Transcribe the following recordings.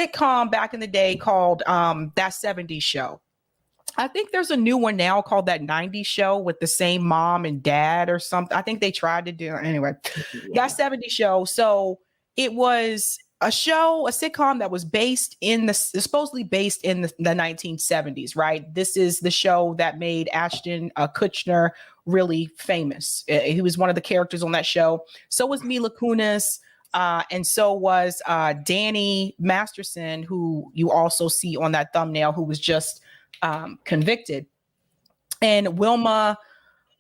sitcom back in the day called That 70s Show. I think there's a new one now called That 90s Show with the same mom and dad or something. I think they tried to do anyway. That 70s Show. So it was a show, a sitcom that was supposedly based in the 1970s, right? This is the show that made Ashton Kutcher really famous. He was one of the characters on that show. So was Mila Kunis. And so was Danny Masterson, who you also see on that thumbnail, who was just convicted. And Wilma,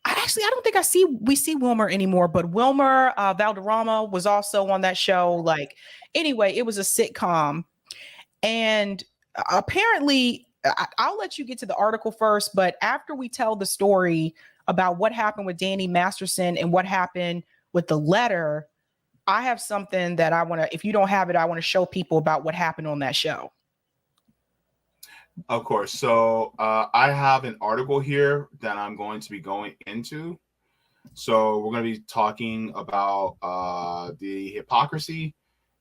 I don't think we see Wilmer anymore, but Wilmer Valderrama was also on that show. Like, anyway, it was a sitcom. And apparently, I'll let you get to the article first, but after we tell the story about what happened with Danny Masterson and what happened with the letter, I have something that I want to, if you don't have it, I want to show people about what happened on that show. Of course. So I have an article here that I'm going to be going into. So we're going to be talking about the hypocrisy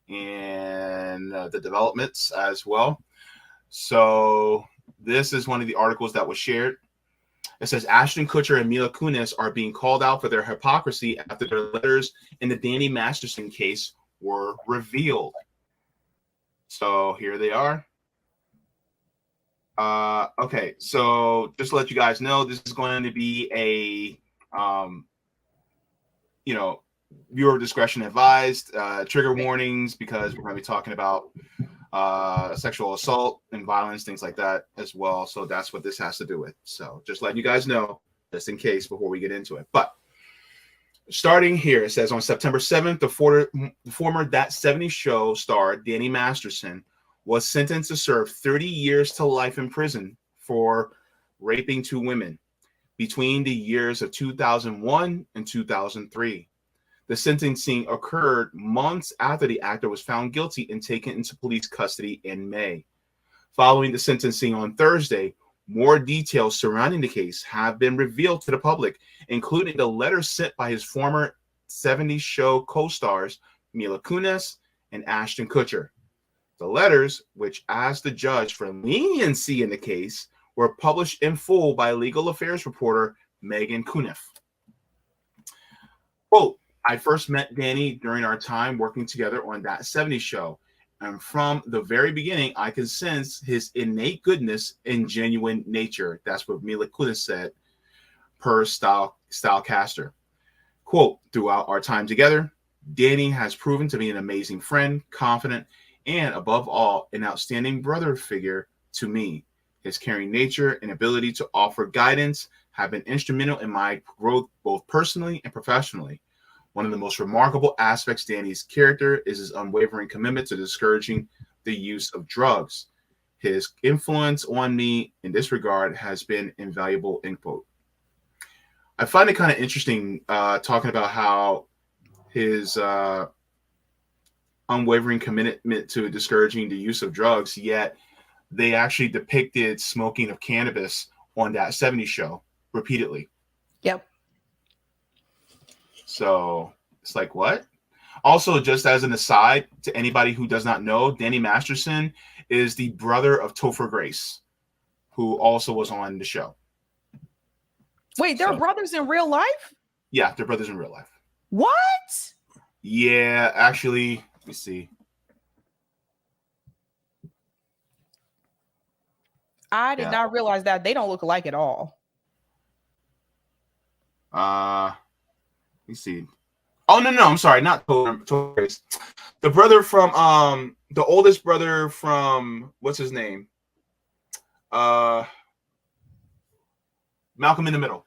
and the developments as well. So this is one of the articles that was shared. It says Ashton Kutcher and Mila Kunis are being called out for their hypocrisy after their letters in the Danny Masterson case were revealed. So here they are. Okay, so just to let you guys know, this is going to be a, viewer discretion advised, trigger warnings, because we're going to be talking about sexual assault and violence, things like that as well. So that's what this has to do with. So just letting you guys know, just in case before we get into it. But starting here, it says on September 7th, the former That 70s Show star Danny Masterson was sentenced to serve 30 years to life in prison for raping 2 women between the years of 2001 and 2003. The sentencing occurred months after the actor was found guilty and taken into police custody in May. Following the sentencing on Thursday, more details surrounding the case have been revealed to the public, including the letter sent by his former 70s Show co-stars Mila Kunis and Ashton Kutcher. The letters, which asked the judge for leniency in the case, were published in full by legal affairs reporter Megan Cuniff. Quote, I first met Danny during our time working together on That 70s Show, and from the very beginning, I could sense his innate goodness and genuine nature. That's what Mila Kunis said, per Stylecaster. Quote, throughout our time together, Danny has proven to be an amazing friend, confident, and above all, an outstanding brother figure to me. His caring nature and ability to offer guidance have been instrumental in my growth, both personally and professionally. One of the most remarkable aspects of Danny's character is his unwavering commitment to discouraging the use of drugs. His influence on me in this regard has been invaluable, end quote. I find it kind of interesting talking about how his unwavering commitment to discouraging the use of drugs, yet they actually depicted smoking of cannabis on That 70s Show repeatedly. Yep. So it's like, what? Also, just as an aside to anybody who does not know, Danny Masterson is the brother of Topher Grace, who also was on the show. Wait, they're brothers in real life? Yeah, they're brothers in real life. What? Yeah, actually, let me see. I did not realize that. They don't look alike at all. Let me see. Oh, no, I'm sorry. Not Topher Grace. The brother from, the oldest brother from, what's his name? Malcolm in the Middle.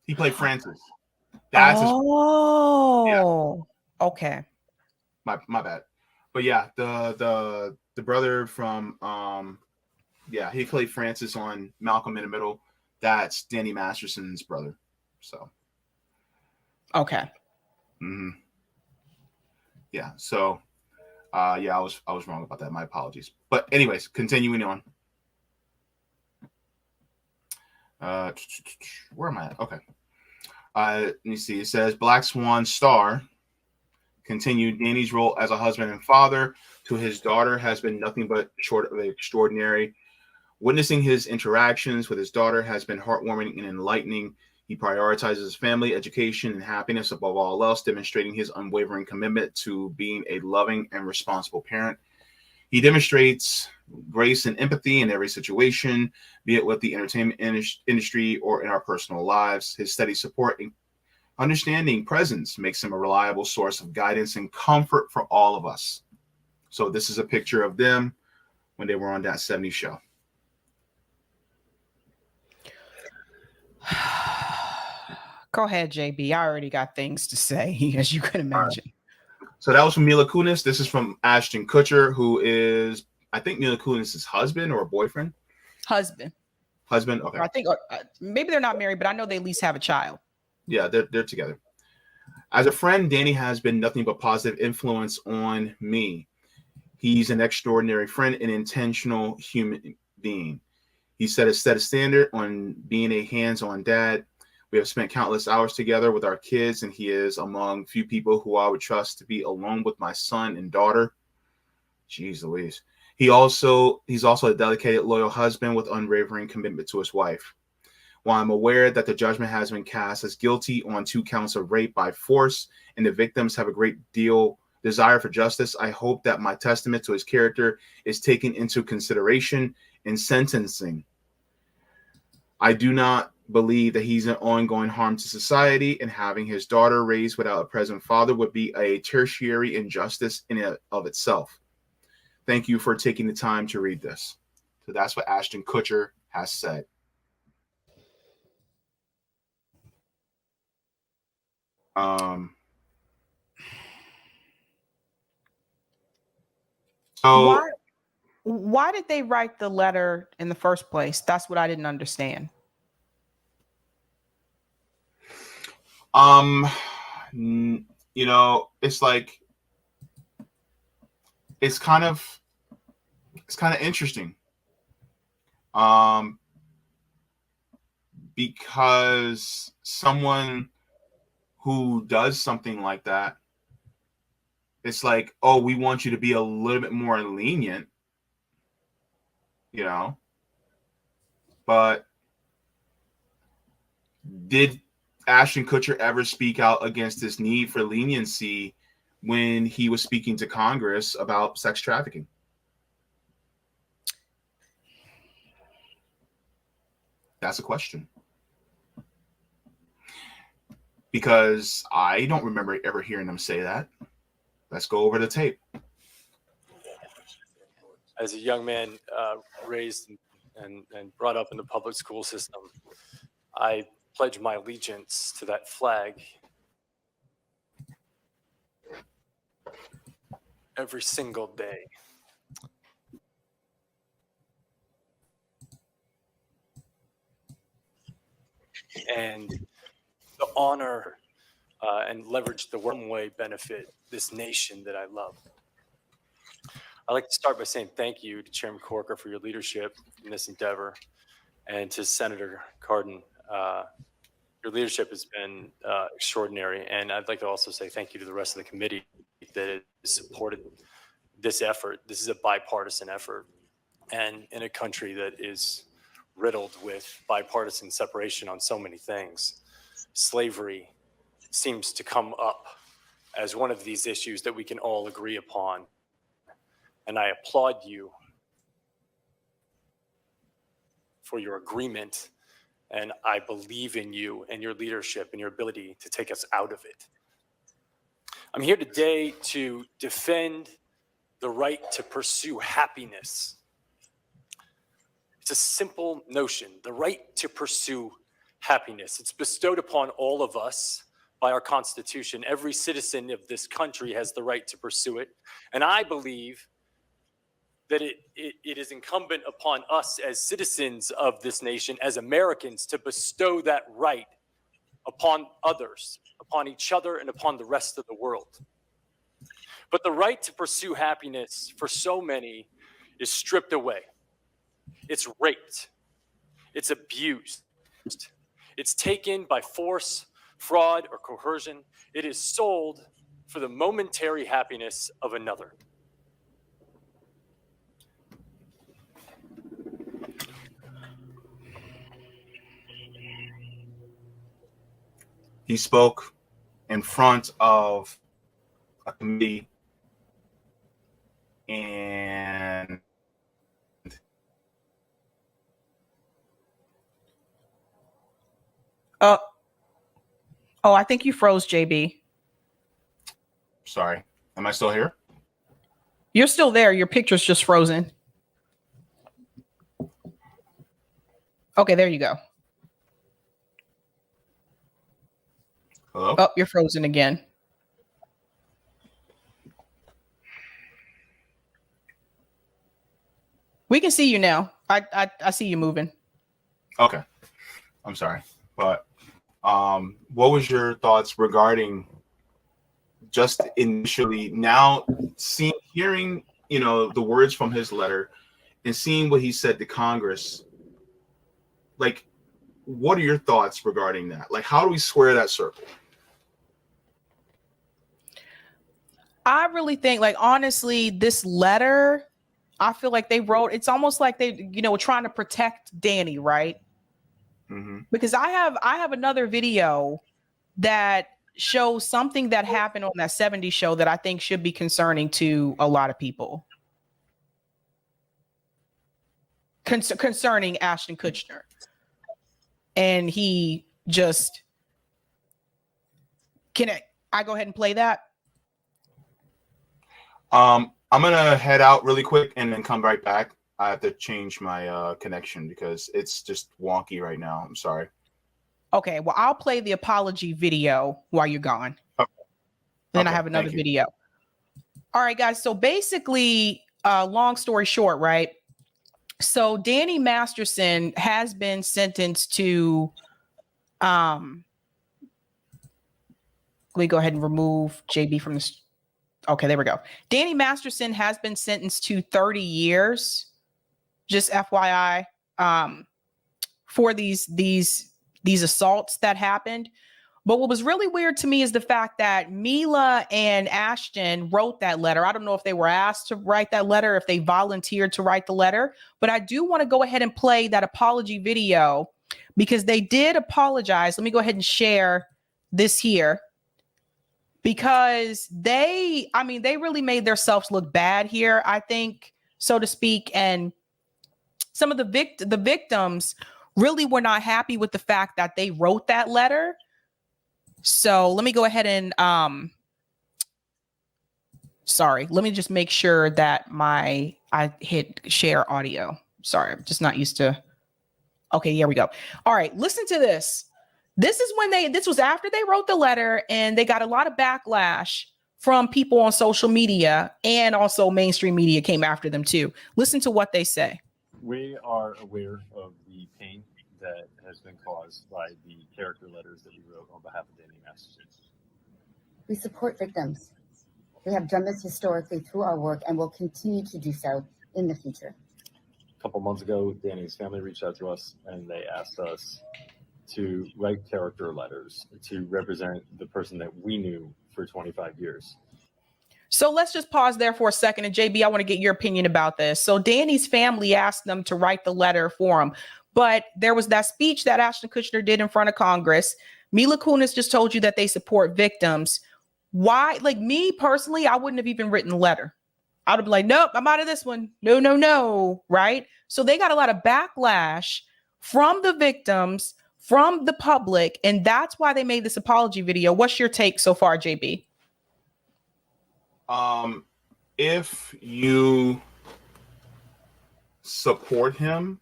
He played Francis. That's okay. My bad. But yeah, the brother from he played Francis on Malcolm in the Middle. That's Danny Masterson's brother. So okay. Mm-hmm. Yeah. So I was wrong about that. My apologies. But anyways, continuing on. Where am I at? Okay. Let me see. It says Black Swan star Continued, Danny's role as a husband and father to his daughter has been nothing but short of extraordinary. Witnessing his interactions with his daughter has been heartwarming and enlightening. He prioritizes his family, education, and happiness above all else, demonstrating his unwavering commitment to being a loving and responsible parent. He demonstrates grace and empathy in every situation, be it with the entertainment industry or in our personal lives. His steady support and understanding presence makes him a reliable source of guidance and comfort for all of us. So this is a picture of them when they were on that 70s show. Go ahead, JB. I already got things to say, as you can imagine. Right. So that was from Mila Kunis. This is from Ashton Kutcher, who is, I think, Mila Kunis' husband or boyfriend. Husband. Okay. I think maybe they're not married, but I know they at least have a child. Yeah, they're together. As a friend, Danny has been nothing but positive influence on me. He's an extraordinary friend and intentional human being. He set a standard on being a hands-on dad. We have spent countless hours together with our kids, and he is among few people who I would trust to be alone with my son and daughter. Jeez Louise. He's also a dedicated, loyal husband with unwavering commitment to his wife. While I'm aware that the judgment has been cast as guilty on 2 counts of rape by force, and the victims have a great deal desire for justice, I hope that my testament to his character is taken into consideration in sentencing. I do not believe that he's an ongoing harm to society, and having his daughter raised without a present father would be a tertiary injustice in and of itself. Thank you for taking the time to read this. So that's what Ashton Kutcher has said. So why did they write the letter in the first place? That's what I didn't understand. You know, it's like it's kind of interesting. Because someone who does something like that, it's like, oh, we want you to be a little bit more lenient, you know. But did Ashton Kutcher ever speak out against this need for leniency when he was speaking to Congress about sex trafficking? That's a question. Because I don't remember ever hearing him say that. Let's go over the tape. As a young man raised and brought up in the public school system, I pledge my allegiance to that flag every single day. And the honor and leverage the one-way benefit this nation that I love. I'd like to start by saying thank you to Chairman Corker for your leadership in this endeavor, and to Senator Cardin. Your leadership has been extraordinary, and I'd like to also say thank you to the rest of the committee that has supported this effort. This is a bipartisan effort, and in a country that is riddled with bipartisan separation on so many things, slavery seems to come up as one of these issues that we can all agree upon. And I applaud you for your agreement, and I believe in you and your leadership and your ability to take us out of it. I'm here today to defend the right to pursue happiness. It's a simple notion, the right to pursue happiness. It's bestowed upon all of us by our Constitution. Every citizen of this country has the right to pursue it. And I believe that it is incumbent upon us as citizens of this nation, as Americans, to bestow that right upon others, upon each other, and upon the rest of the world. But the right to pursue happiness for so many is stripped away. It's raped. It's abused. It's taken by force, fraud, or coercion. It is sold for the momentary happiness of another. He spoke in front of a committee, and I think you froze, JB. sorry, am I still here? You're still there. Your picture's just frozen. Okay, there you go. Hello? Oh, you're frozen again. We can see you now. I see you moving. Okay. I'm sorry. But what was your thoughts regarding just initially now hearing, the words from his letter and seeing what he said to Congress? Like, what are your thoughts regarding that? Like, how do we square that circle? I really think, like, honestly, this letter, I feel like they wrote, it's almost like they, were trying to protect Danny, right? Mm-hmm. Because I have another video that shows something that happened on that 70s show that I think should be concerning to a lot of people. Concerning Ashton Kutcher. And he just, can I go ahead and play that? I'm gonna head out really quick and then come right back. I have to change my connection because it's just wonky right now. I'm sorry. Okay, well, I'll play the apology video while you're gone. Okay. Then I have another video. All right, guys. So basically, long story short, right? So Danny Masterson has been sentenced to, let me go ahead and remove JB from this. Okay, there we go. Danny Masterson has been sentenced to 30 years, just FYI, for these assaults that happened. But what was really weird to me is the fact that Mila and Ashton wrote that letter. I don't know if they were asked to write that letter, if they volunteered to write the letter, but I do want to go ahead and play that apology video because they did apologize. Let me go ahead and share this here because they really made themselves look bad here, I think, so to speak. And some of the victims really were not happy with the fact that they wrote that letter. So let me go ahead and, let me just make sure that I hit share audio. Sorry, I'm just not used to. Okay, here we go. All right, listen to this. This was after they wrote the letter and they got a lot of backlash from people on social media, and also mainstream media came after them too. Listen to what they say. We are aware of the pain that has been caused by the character letters that we wrote on behalf of Danny Masterson. We support victims. We have done this historically through our work and will continue to do so in the future. A couple months ago, Danny's family reached out to us and they asked us to write character letters to represent the person that we knew for 25 years. So let's just pause there for a second. And JB, I want to get your opinion about this. So Danny's family asked them to write the letter for him. But there was that speech that Ashton Kutcher did in front of Congress. Mila Kunis just told you that they support victims. Why? Like, me personally, I wouldn't have even written the letter. I would be like, nope, I'm out of this one. No. Right? So they got a lot of backlash from the victims, from the public. And that's why they made this apology video. What's your take so far, JB? If you support him,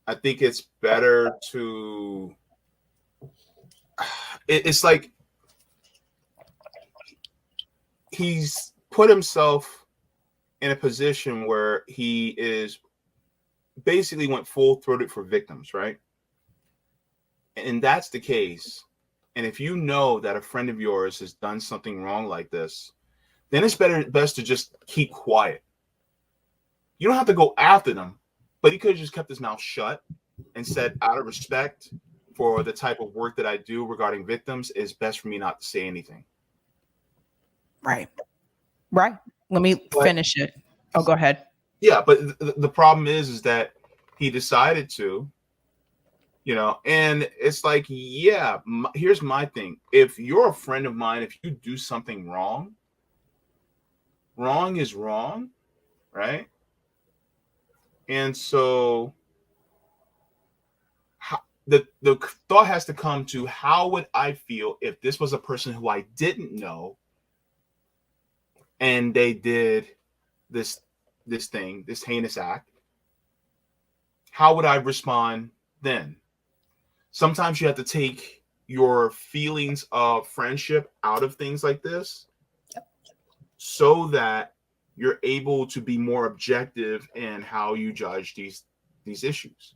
I think it's better to, it's like he's put himself in a position where he is basically went full-throated for victims, right? And that's the case. And if you know that a friend of yours has done something wrong like this, then it's best to just keep quiet. You don't have to go after them, but he could have just kept his mouth shut and said, out of respect for the type of work that I do regarding victims, it's best for me not to say anything. Right. Let me finish it. Oh, go ahead. Yeah, but the problem is that he decided to, and it's like, yeah, here's my thing. If you're a friend of mine, if you do something wrong is wrong, right? And so the thought has to come to, how would I feel if this was a person who I didn't know and they did this thing, this heinous act? How would I respond then? Sometimes you have to take your feelings of friendship out of things like this, so that you're able to be more objective in how you judge these issues.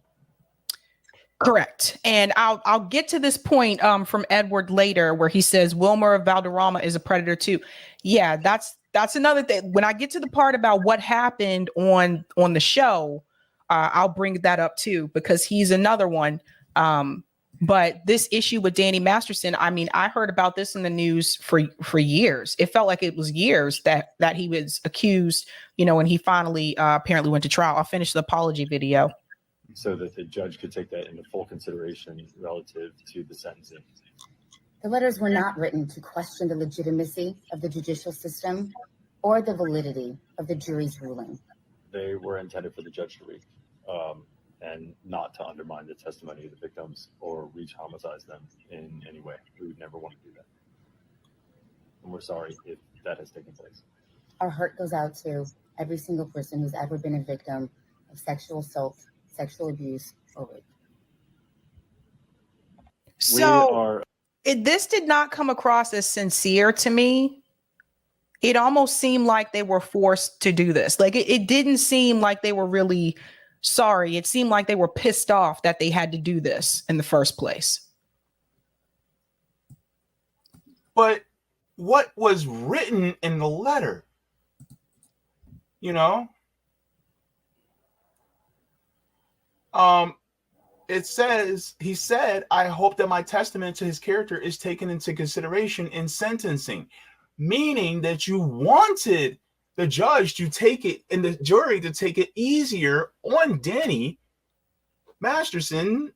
Correct. And I'll get to this point from Edward later, where he says Wilmer Valderrama is a predator too. Yeah, that's another thing. When I get to the part about what happened on the show, I'll bring that up too, because he's another one. But this issue with Danny Masterson, I mean, I heard about this in the news for years. It felt like it was years that he was accused, and he finally apparently went to trial. I'll finish the apology video, so that the judge could take that into full consideration relative to the sentencing. The letters were not written to question the legitimacy of the judicial system or the validity of the jury's ruling. They were intended for the judge to read, and not to undermine the testimony of the victims or reach homicides them in any way. We would never want to do that. And we're sorry if that has taken place. Our heart goes out to every single person who's ever been a victim of sexual assault, sexual abuse, or rape. So this did not come across as sincere to me. It almost seemed like they were forced to do this. Like it didn't seem like they were really sorry. It seemed like they were pissed off that they had to do this in the first place. But what was written in the letter, it says, he said, I hope that my testament to his character is taken into consideration in sentencing, meaning that you wanted the judge to take it and the jury to take it easier on Danny Masterson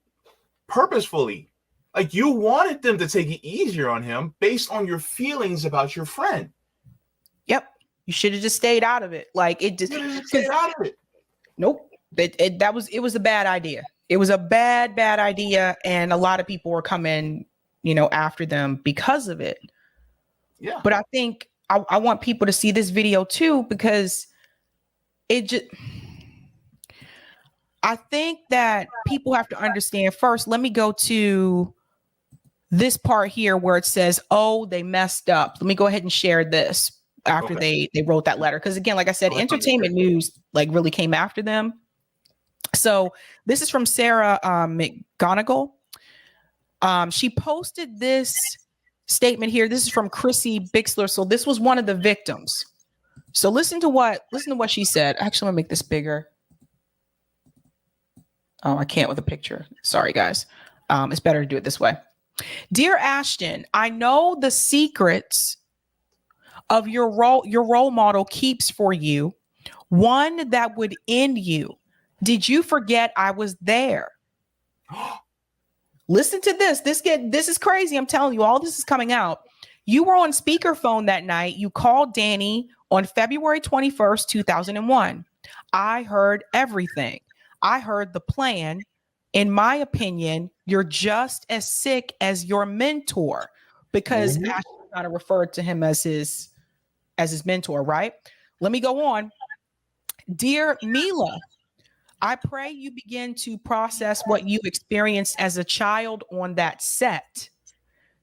purposefully. Like, you wanted them to take it easier on him based on your feelings about your friend. Yep. You should have just stayed out of it. Like, it just stayed out of it. Nope. It was a bad idea. It was a bad idea. And a lot of people were coming, after them because of it. Yeah. But I think I want people to see this video too, because I think that people have to understand first. Let me go to this part here where it says, oh, they messed up. Let me go ahead and share this after they wrote that letter. Because again, like I said, entertainment news really came after them. So this is from Sarah McGonigal. She posted this statement here. This is from Chrissy Bixler. So this was one of the victims. So listen to what she said. Actually, I'm gonna make this bigger. Oh, I can't with a picture. Sorry, guys. It's better to do it this way. Dear Ashton, I know the secrets of your role model keeps for you, one that would end you. Did you forget I was there? Listen to this. This is crazy. I'm telling you, all this is coming out. You were on speakerphone that night. You called Danny on February 21st, 2001. I heard everything. I heard the plan. In my opinion, you're just as sick as your mentor, because Ashton kind of referred to him as his mentor, right? Let me go on. Dear Mila, I pray you begin to process what you experienced as a child on that set.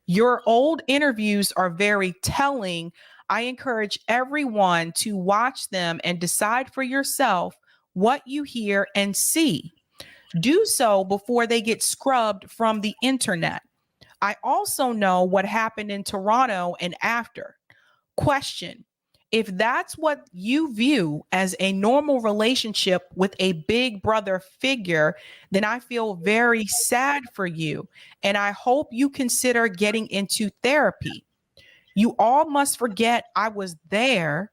Your old interviews are very telling. I encourage everyone to watch them and decide for yourself what you hear and see. Do so before they get scrubbed from the internet. I also know what happened in Toronto and after. Question: if that's what you view as a normal relationship with a big brother figure, then I feel very sad for you, and I hope you consider getting into therapy. You all must forget I was there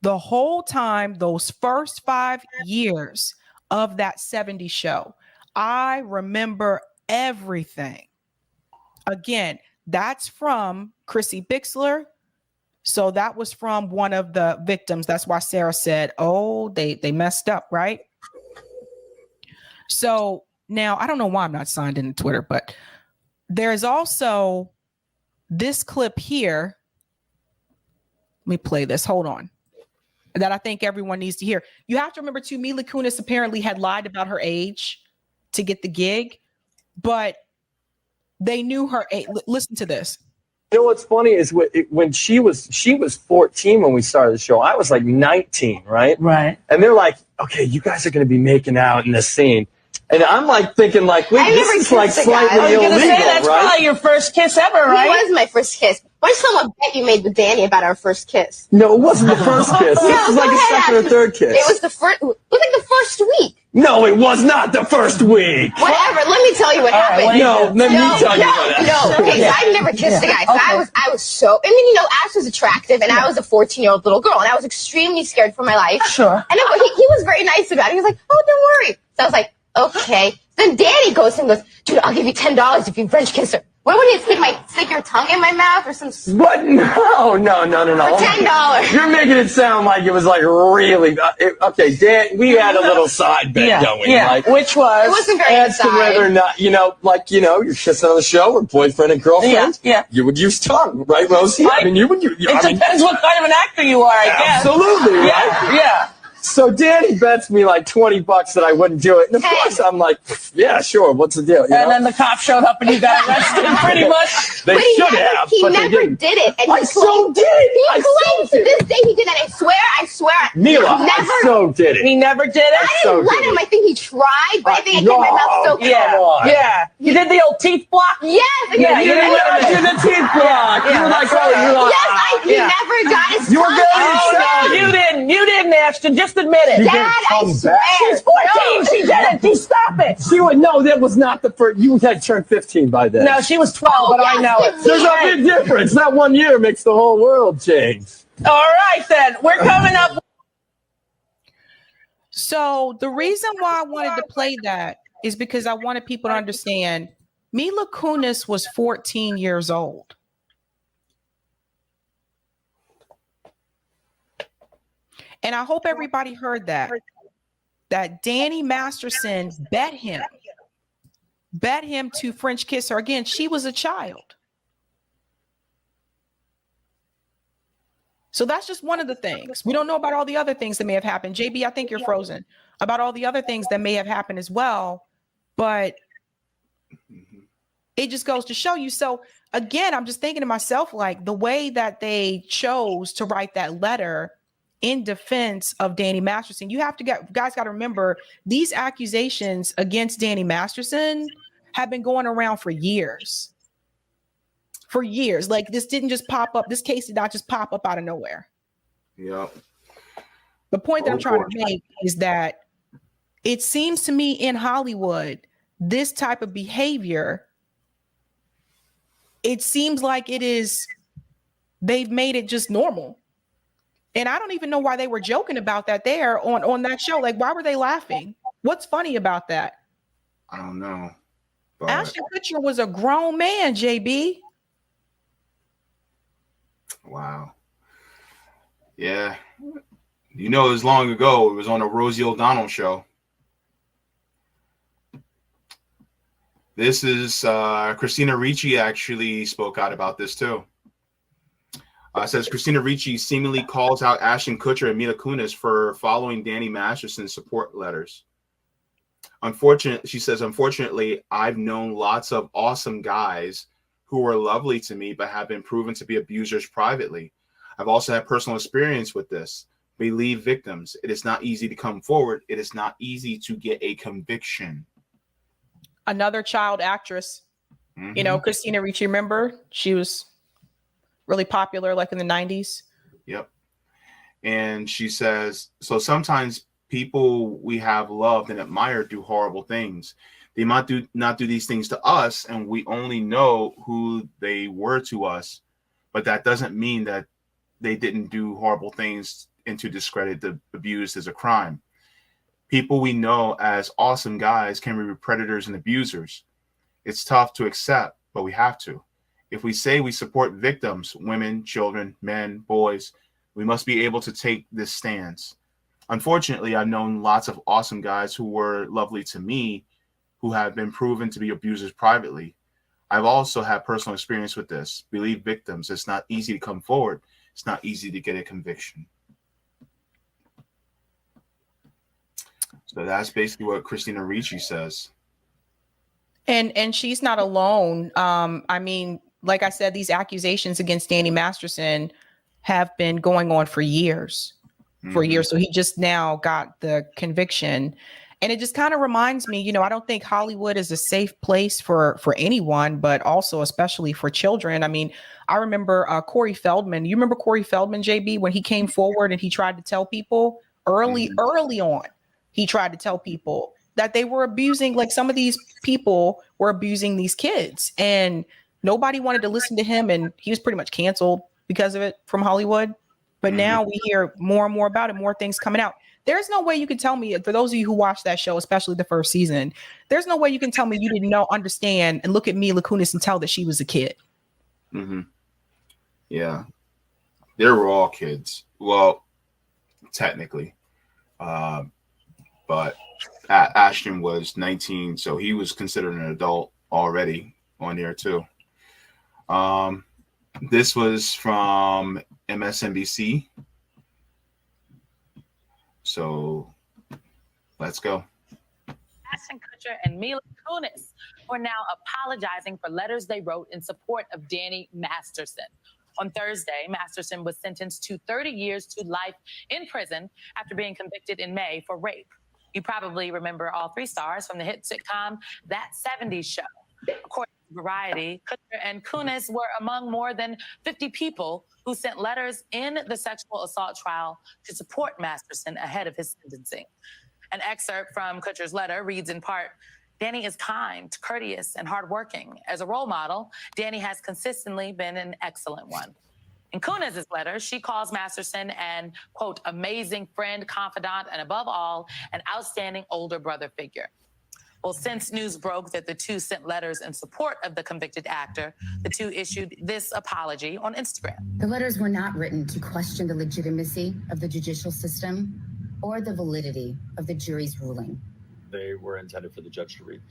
the whole time, those first 5 years of that 70s show. I remember everything. Again, that's from Chrissy Bixler. So that was from one of the victims. That's why Sarah said, oh, they messed up, right? So now I don't know why I'm not signed into Twitter, but there's also this clip here. Let me play this. Hold on. That I think everyone needs to hear. You have to remember too, Mila Kunis apparently had lied about her age to get the gig, but they knew her age. Listen to this. You know what's funny is when she was 14 when we started the show. I was like 19, right? Right. And they're like, okay, you guys are going to be making out in this scene. And I'm like thinking like, wait, this is like slightly illegal, that's right? probably your first kiss ever, right? It was my first kiss. What's someone bet you made with Danny about our first kiss? No, it wasn't the first kiss. This was like a second or third kiss. It was like the first week. No, it was not the first week. Whatever. Let me tell you what happened. Let me tell you what happened. No. Okay, so I've never kissed a guy. So I was so. I mean, you know, Ash was attractive, and I was a 14-year-old little girl, and I was extremely scared for my life. Sure. And he was very nice about it. He was like, "Oh, don't worry." So I was like, "Okay." Then Danny goes and goes, "Dude, I'll give you $10 if you French kiss her." What would you stick your tongue in my mouth or some? What? No. For $10. You're making it sound like it was like really. Okay, Dan, we had a little side bet going. Yeah. Like, Which was? It wasn't very as to whether or not, you're kissing on the show or boyfriend and girlfriend. Yeah. You would use tongue, right, Rosie? I mean, you would. It depends what kind of an actor you are, I guess. Absolutely, right? Yeah. So Danny bets me like $20 that I wouldn't do it. And of course I'm like, yeah, sure. What's the deal? And then the cop showed up and you got arrested pretty much. They should have. He but never they didn't. did it. And I so did. He claims to this day he did that. I swear. Mila, I so did it. He never did it? I didn't let him. I think he tried, but I think I kept my mouth so closed. Yeah. You did the old teeth block? Yes. Yeah, you didn't let him do the teeth block. You were like, He never got his You were tongue very out. excited. No, you didn't, Ashton. Just admit it. Dad, I swear. She's 14. She did it. Stop it. She would know that was not the first. You had turned 15 by then. No, she was 12, but I know it. There's a big difference. That 1 year makes the whole world change. All right, then. We're coming up. So the reason why I wanted to play that is because I wanted people to understand Mila Kunis was 14 years old. And I hope everybody heard that Danny Masterson bet him to French kiss her. Again, she was a child. So that's just one of the things. We don't know about all the other things that may have happened. Jaybe, I think you're frozen. About all the other things that may have happened as well. But it just goes to show you. So again, I'm just thinking to myself, like the way that they chose to write that letter in defense of Danny Masterson, guys got to remember these accusations against Danny Masterson have been going around for years. For years. Like this didn't just pop up. This case did not just pop up out of nowhere. Yep. The point that I'm trying to make is that it seems to me in Hollywood, this type of behavior, it seems like they've made it just normal. And I don't even know why they were joking about that there on that show. Like, why were they laughing? What's funny about that? I don't know. But Ashton Kutcher was a grown man, Jaybe. wow. Yeah. You know, it was long ago. It was on a Rosie O'Donnell show. This is Christina Ricci actually spoke out about this too. Says Christina Ricci seemingly calls out Ashton Kutcher and Mila Kunis for following Danny Masterson's support letters. She says, unfortunately, I've known lots of awesome guys who were lovely to me, but have been proven to be abusers privately. I've also had personal experience with this. Believe victims. It is not easy to come forward. It is not easy to get a conviction. Another child actress, you know, Christina Ricci, remember? She was really popular like in the 90s. Yep. And she says, so sometimes people we have loved and admired do horrible things. They might not do these things to us, and we only know who they were to us but that doesn't mean that they didn't do horrible things and to discredit the abused as a crime. People we know as awesome guys can be predators and abusers. It's tough to accept, but we have to. If we say we support victims, women, children, men, boys, we must be able to take this stance. Unfortunately, I've known lots of awesome guys who were lovely to me who have been proven to be abusers privately. I've also had personal experience with this. Believe victims. It's not easy to come forward. It's not easy to get a conviction. So that's basically what Christina Ricci says. And she's not alone. I mean, like I said, these accusations against Danny Masterson have been going on for years. So he just now got the conviction. And it just kind of reminds me, you know, I don't think Hollywood is a safe place for anyone, but also especially for children. I mean, I remember Corey Feldman. You remember Corey Feldman, Jaybe, when he came forward and he tried to tell people early on, he tried to tell people that they were abusing, like some of these people were abusing these kids, and nobody wanted to listen to him. And he was pretty much canceled because of it from Hollywood. But now we hear more and more about it, more things coming out. There's no way you can tell me, for those of you who watched that show, especially the first season, there's no way you can tell me you didn't understand, and look at Mila Kunis and tell that she was a kid. Yeah. They were all kids. Well, technically. But Ashton was 19, so he was considered an adult already on there too. This was from MSNBC. So let's go. Ashton Kutcher and Mila Kunis are now apologizing for letters they wrote in support of Danny Masterson. On Thursday, Masterson was sentenced to 30 years to life in prison after being convicted in May for rape. You probably remember all three stars from the hit sitcom That 70s Show. According to Variety, Kutcher and Kunis were among more than 50 people who sent letters in the sexual assault trial to support Masterson ahead of his sentencing. An excerpt from Kutcher's letter reads in part, "Danny is kind, courteous, and hardworking. As a role model, Danny has consistently been an excellent one." In Kunis' letter, she calls Masterson an, quote, amazing friend, confidant, and above all, an outstanding older brother figure. Well, since news broke that the two sent letters in support of the convicted actor, the two issued this apology on Instagram. The letters were not written to question the legitimacy of the judicial system or the validity of the jury's ruling. They were intended for the judge to read,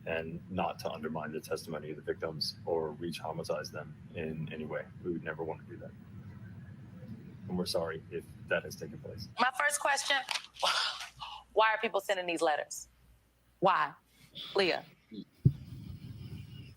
and not to undermine the testimony of the victims or re-traumatize them in any way. We would never want to do that. And we're sorry if that has taken place. My first question, why are people sending these letters? Why? Leah.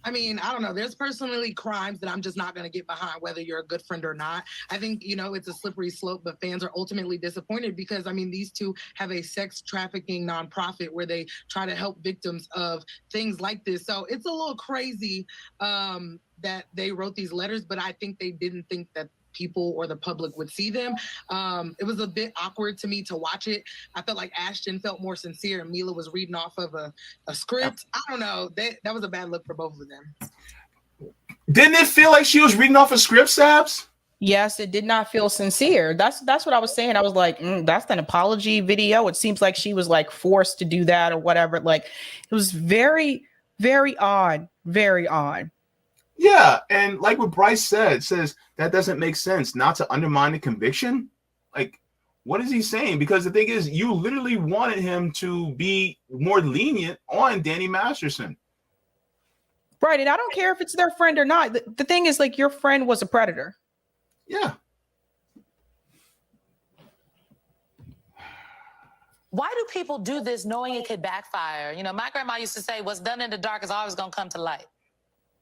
I mean, I don't know. There's personally crimes that I'm just not going to get behind, whether you're a good friend or not. I think, you know, it's a slippery slope, but fans are ultimately disappointed because, I mean, these two have a sex trafficking nonprofit where they try to help victims of things like this. So it's a little crazy that they wrote these letters, but I think they didn't think that people or the public would see them. It was a bit awkward to me to watch it. I felt like Ashton felt more sincere and Mila was reading off of a script. I don't know. That was a bad look for both of them. Didn't it feel like she was reading off a script, Sabs? Yes, it did not feel sincere. That's what I was saying. I was like, that's an apology video. It seems like she was like forced to do that or whatever. Like it was very, very odd. Very odd. Yeah, and like what Bryce says that doesn't make sense. Not to undermine the conviction. Like, what is he saying? Because the thing is, you literally wanted him to be more lenient on Danny Masterson. Right, and I don't care if it's their friend or not. The thing is, like, your friend was a predator. Yeah. Why do people do this knowing it could backfire? You know, my grandma used to say, what's done in the dark is always going to come to light.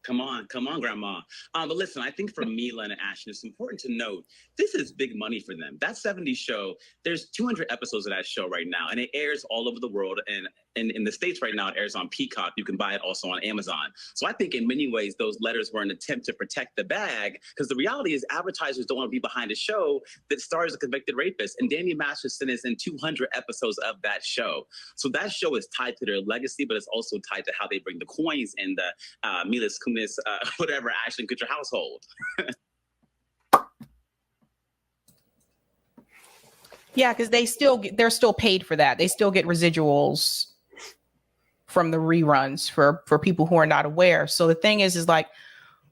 Come on, Grandma. But listen, I think for Mila and Ashton, it's important to note this is big money for them. That 70s show, there's 200 episodes of that show right now, and it airs all over the world. And in the States right now, it airs on Peacock. You can buy it also on Amazon. So I think in many ways, those letters were an attempt to protect the bag, because the reality is advertisers don't want to be behind a show that stars a convicted rapist. And Danny Masterson is in 200 episodes of that show. So that show is tied to their legacy, but it's also tied to how they bring the coins in the Mila Kunis Kunis, whatever, Ashton Kutcher household. Yeah, because they're still paid for that. They still get residuals from the reruns for people who are not aware. So the thing is like,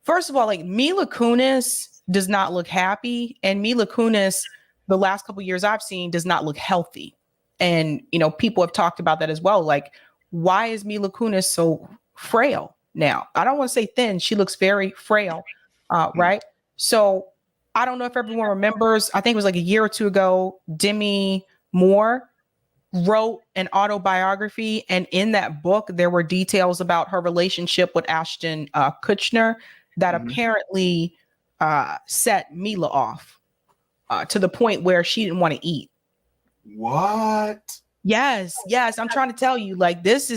first of all, like Mila Kunis does not look happy, and Mila Kunis, the last couple of years I've seen, does not look healthy. And people have talked about that as well. Like, why is Mila Kunis so frail now? I don't want to say thin. She looks very frail, right? So I don't know if everyone remembers. I think it was like a year or two ago, Demi Moore wrote an autobiography, and in that book there were details about her relationship with Ashton Kutcher that apparently set Mila off to the point where she didn't want to eat. What? Yes, I'm trying to tell you, like, this.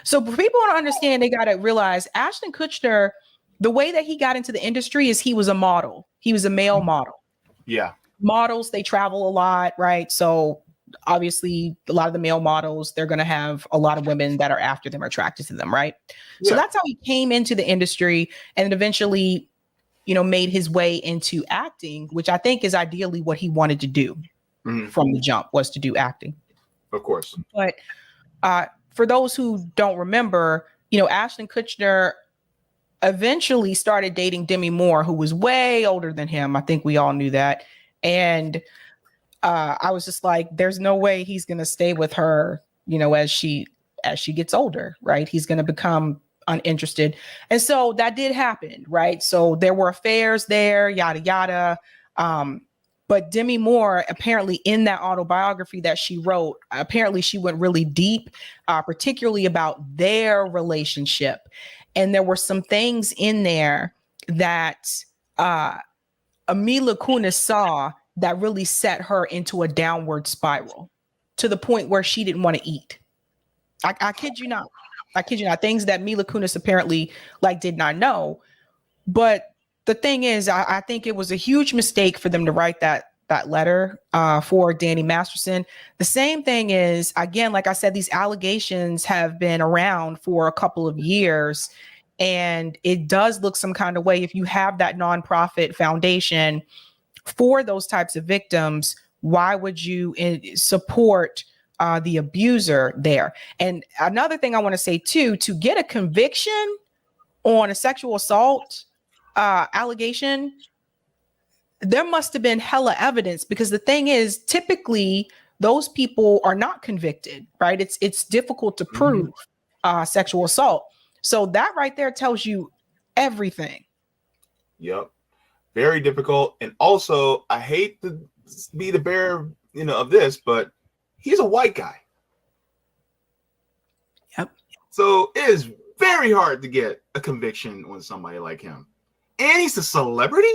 So for people to understand, they got to realize Ashton Kutcher, the way that he got into the industry is he was a model. He was a male model. Yeah. Models, they travel a lot, right? So obviously a lot of the male models, they're going to have a lot of women that are after them, are attracted to them, right? Yeah. So that's how he came into the industry, and eventually, made his way into acting, which I think is ideally what he wanted to do from the jump, was to do acting. Of course. But for those who don't remember, Ashton Kutcher eventually started dating Demi Moore, who was way older than him. I think we all knew that. And I was just like, there's no way he's going to stay with her, as she gets older, right? He's going to become uninterested. And so that did happen, right? So there were affairs there, yada, yada. But Demi Moore, apparently in that autobiography that she wrote, apparently she went really deep, particularly about their relationship. And there were some things in there that Mila Kunis saw that really set her into a downward spiral, to the point where she didn't want to eat. I kid you not. Things that Mila Kunis apparently did not know. But the thing is, I think it was a huge mistake for them to write that letter for Danny Masterson. The same thing is, again, like I said, these allegations have been around for a couple of years, and it does look some kind of way if you have that nonprofit foundation for those types of victims. Why would you support the abuser there? And another thing I want to say too, to get a conviction on a sexual assault allegation, there must have been hella evidence, because the thing is, typically those people are not convicted, right? It's difficult to prove sexual assault. So that right there tells you everything. Yep. Very difficult. And also, I hate to be the bearer, of this, but he's a white guy. Yep. So it is very hard to get a conviction on somebody like him. And he's a celebrity?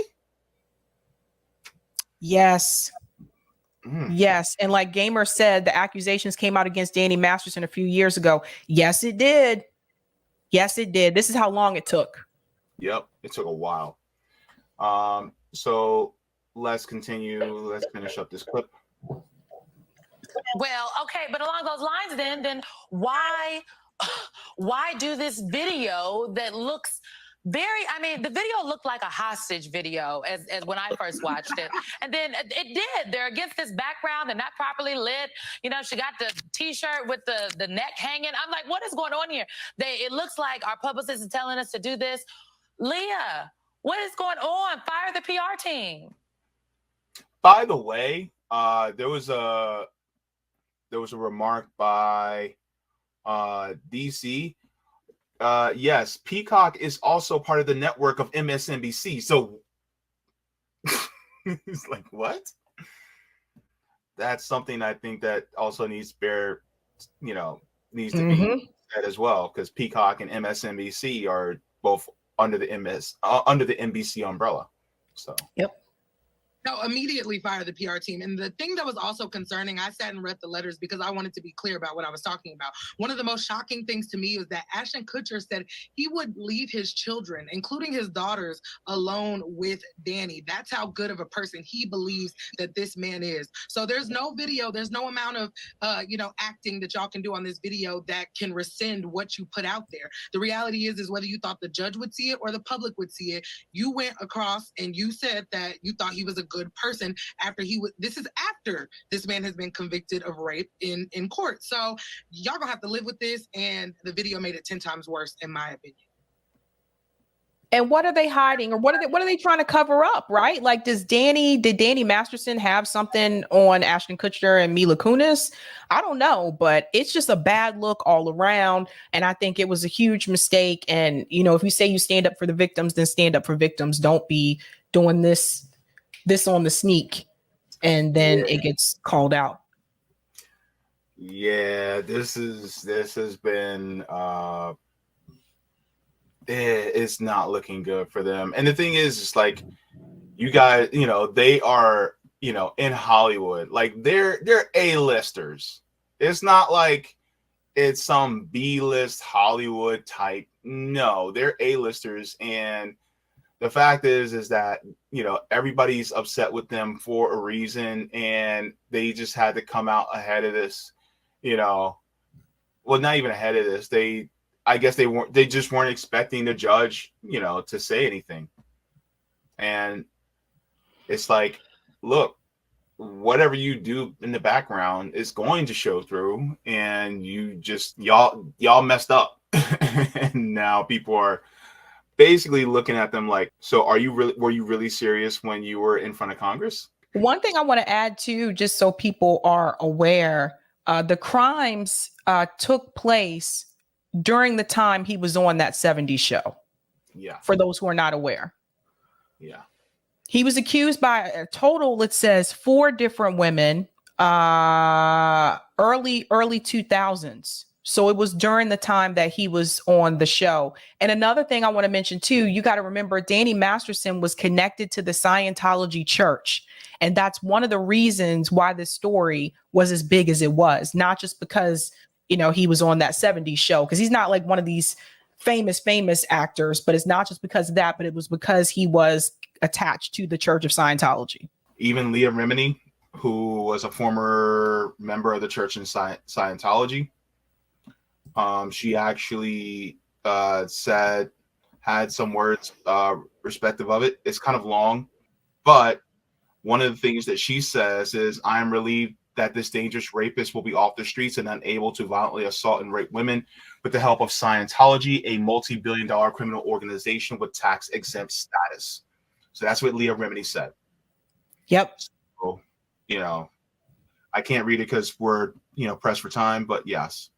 Yes. Yes. And like Gamer said, the accusations came out against Danny Masterson a few years ago. Yes, it did. Yes, it did. This is how long it took. Yep. It took a while. So let's continue. Let's finish up this clip. Well, okay, but along those lines, then why do this video that looks the video looked like a hostage video as when I first watched it. And then it did. They're against this background. They're not properly lit. She got the T-shirt with the neck hanging. I'm like, what is going on here? It looks like our publicist is telling us to do this. Leah, what is going on? Fire the PR team. By the way, there was a remark by DC. Yes, Peacock is also part of the network of MSNBC. So it's like, what? That's something I think that also needs to be said as well, because Peacock and MSNBC are both under the NBC umbrella. So yep. No, immediately fire the PR team. And the thing that was also concerning, I sat and read the letters because I wanted to be clear about what I was talking about. One of the most shocking things to me was that Ashton Kutcher said he would leave his children, including his daughters, alone with Danny. That's how good of a person he believes that this man is. So there's no video, there's no amount of acting that y'all can do on this video that can rescind what you put out there. The reality is whether you thought the judge would see it or the public would see it, you went across and you said that you thought he was a good person after this is after this man has been convicted of rape in court. So y'all gonna have to live with this, and the video made it 10 times worse, in my opinion. And what are they hiding, or what are they trying to cover up, right? Like, did Danny Masterson have something on Ashton Kutcher and Mila Kunis? I don't know, but it's just a bad look all around. And I think it was a huge mistake. And, if you say you stand up for the victims, then stand up for victims. Don't be doing this on the sneak, and then it gets called out. Yeah, this has been it's not looking good for them. And the thing is, it's like, you guys, they are, in Hollywood, like they're A-listers. It's not like it's some B-list Hollywood type. No, they're A-listers. And the fact is that, everybody's upset with them for a reason, and they just had to come out ahead of this, well, not even ahead of this. I guess they just weren't expecting the judge, to say anything. And it's like, look, whatever you do in the background is going to show through, and y'all messed up. And now people are basically looking at them like, so were you really serious when you were in front of Congress? One thing I want to add too, just so people are aware, the crimes took place during the time he was on that 70s show. Yeah. For those who are not aware. Yeah. He was accused by a total, it says, 4 different women, early 2000s. So it was during the time that he was on the show. And another thing I want to mention too, you got to remember, Danny Masterson was connected to the Scientology church. And that's one of the reasons why this story was as big as it was, not just because he was on that 70s show, because he's not like one of these famous actors, but it's not just because of that, but it was because he was attached to the Church of Scientology. Even Leah Remini, who was a former member of the Church in Scientology, she actually had some words respective of it. It's kind of long, but one of the things that she says is, "I am relieved that this dangerous rapist will be off the streets and unable to violently assault and rape women with the help of Scientology, a multi-billion-dollar criminal organization with tax-exempt status." So that's what Leah Remini said. Yep. So, I can't read it because we're, pressed for time, but yes.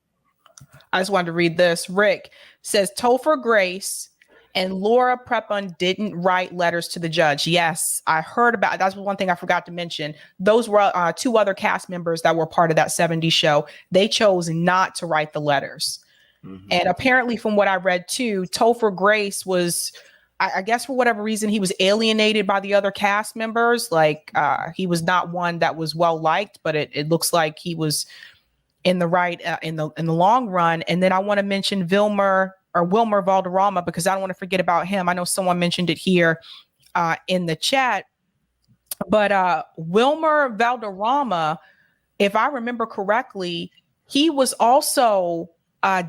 I just wanted to read this. Rick says, Topher Grace and Laura Prepon didn't write letters to the judge. Yes, I heard about it. That's one thing I forgot to mention. Those were 2 other cast members that were part of that 70s show. They chose not to write the letters. Mm-hmm. And apparently, from what I read too, Topher Grace was, I guess for whatever reason, he was alienated by the other cast members. Like he was not one that was well liked, but it looks like he was in the right in the long run. And then I want to mention Wilmer Valderrama, because I don't want to forget about him. I know someone mentioned it here in the chat, but Wilmer Valderrama, if I remember correctly, he was also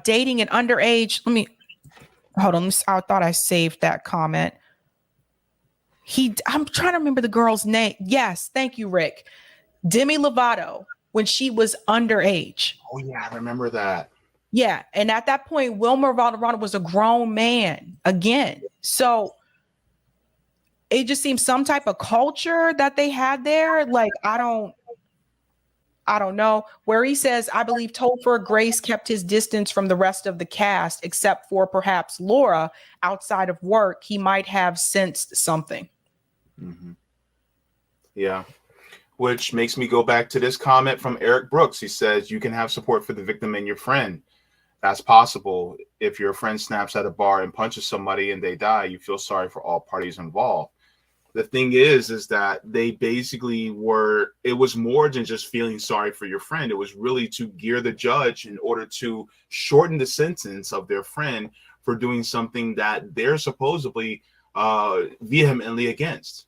dating an underage. Let me hold on. I thought I saved that comment. I'm trying to remember the girl's name. Yes, thank you, Rick. Demi Lovato, when she was underage. Oh yeah, I remember that. Yeah, and at that point, Wilmer Valderrama was a grown man again. So it just seems some type of culture that they had there. Like, I don't know. Where he says, I believe Topher Grace kept his distance from the rest of the cast, except for perhaps Laura. Outside of work, he might have sensed something. Mm-hmm. Yeah. Which makes me go back to this comment from Eric Brooks. He says, you can have support for the victim and your friend. That's possible. If your friend snaps at a bar and punches somebody and they die, you feel sorry for all parties involved. the thing is that they basically were, it was more than just feeling sorry for your friend. It was really to gear the judge in order to shorten the sentence of their friend for doing something that they're supposedly vehemently against.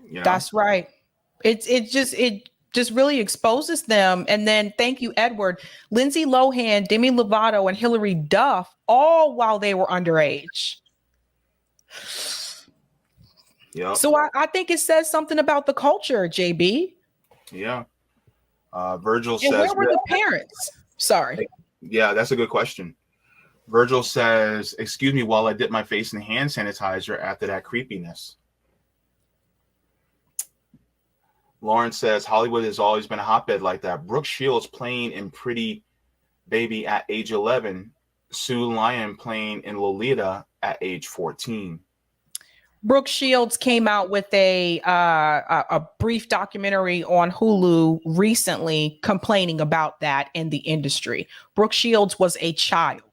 You know? That's right. It just really exposes them. And then thank you, Edward, Lindsay Lohan, Demi Lovato, and Hilary Duff, all while they were underage. Yeah. So I think it says something about the culture, JB. Yeah. Virgil And says, where were the parents? Sorry. Yeah, that's a good question. Virgil says, excuse me while I dip my face in hand sanitizer after that creepiness. Lauren says, Hollywood has always been a hotbed like that. Brooke Shields playing in Pretty Baby at age 11. Sue Lyon playing in Lolita at age 14. Brooke Shields came out with a brief documentary on Hulu recently complaining about that in the industry. Brooke Shields was a child.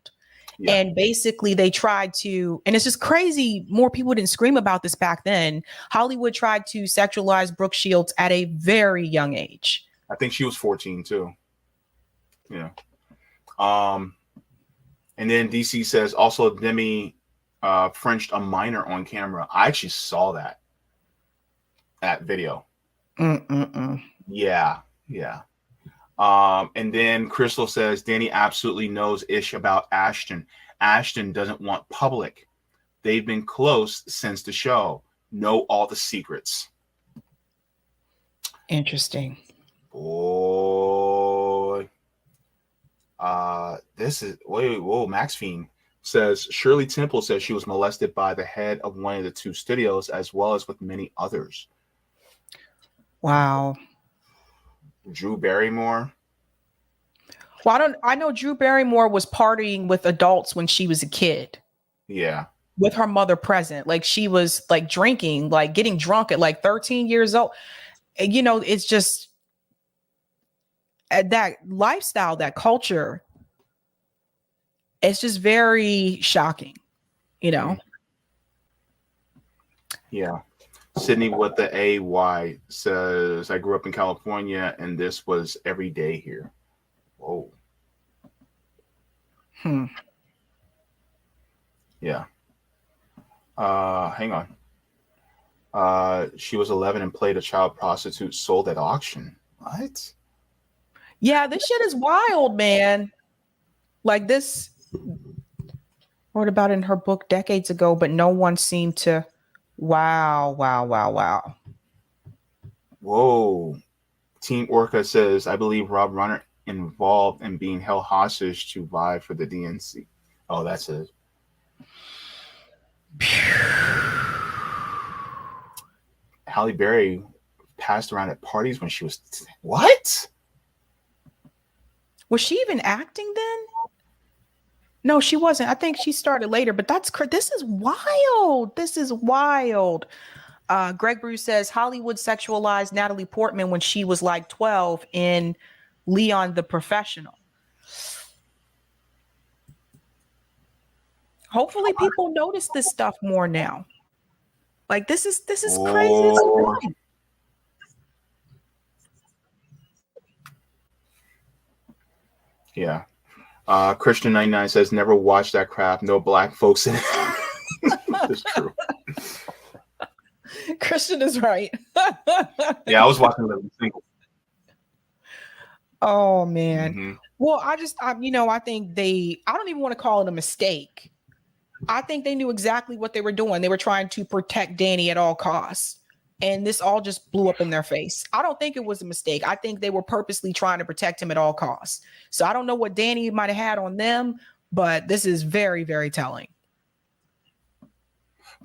Yeah. And basically they tried to, and it's just crazy, more people didn't scream about this back then. Hollywood tried to sexualize Brooke Shields at a very young age. I think she was 14 too. Yeah. And then DC says also Demi Frenched a minor on camera. I actually saw that video. Yeah. And then Crystal says Danny absolutely knows ish about Ashton. Ashton doesn't want public. They've been close since the show. Know all the secrets. Interesting. Boy. This is Max Fiend says Shirley Temple says she was molested by the head of one of the two studios as well as with many others. Wow. Drew Barrymore. Well, I know Drew Barrymore was partying with adults when she was a kid. Yeah. With her mother present. Like she was like drinking, like getting drunk at like 13 years old. And, you know, it's just that lifestyle, that culture. It's just very shocking, you know? Yeah. Sydney with the AY says, I grew up in California and this was every day here. Whoa. Yeah. Hang on. She was 11 and played a child prostitute sold at auction. What? Yeah, this shit is wild, man. Like this wrote about it in her book decades ago, but no one seemed to. Wow. Whoa. Team Orca says, I believe Rob Runner involved in being held hostage to vie for the DNC. Oh, that's it. Halle Berry passed around at parties when she was what? Was she even acting then? No, she wasn't. I think she started later, but this is wild. This is wild. Greg Bruce says Hollywood sexualized Natalie Portman when she was like 12 in Leon the Professional. Hopefully people notice this stuff more now. Like this is crazy. Yeah. Christian 99 says never watch that crap. No black folks in it. It's true. Christian is right. Yeah, I was watching Living Single. Oh man. Well, I think I don't even want to call it a mistake. I think they knew exactly what they were doing. They were trying to protect Danny at all costs. And this all just blew up in their face. I don't think it was a mistake. I think they were purposely trying to protect him at all costs. So I don't know what Danny might have had on them, but this is very, very telling.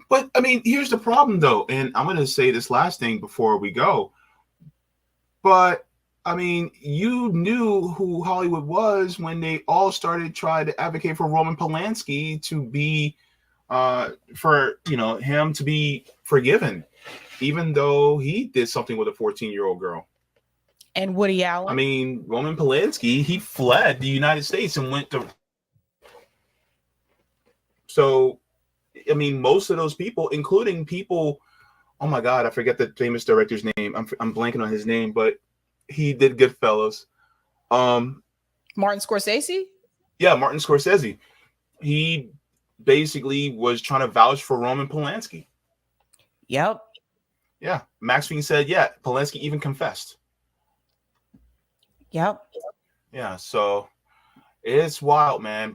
But I mean, here's the problem though. And I'm going to say this last thing before we go. But I mean, you knew who Hollywood was when they all started trying to advocate for Roman Polanski to be, for, him to be forgiven, even though he did something with a 14-year-old girl. And Woody Allen. I mean, Roman Polanski, he fled the United States and went to. So I mean, most of those people, including people, oh my God, I forget the famous director's name. I'm blanking on his name, but he did Goodfellas. Martin Scorsese? Yeah, Martin Scorsese. He basically was trying to vouch for Roman Polanski. Yep. Yeah. Maxine said, yeah, Polanski even confessed. Yep. Yeah, so it's wild, man.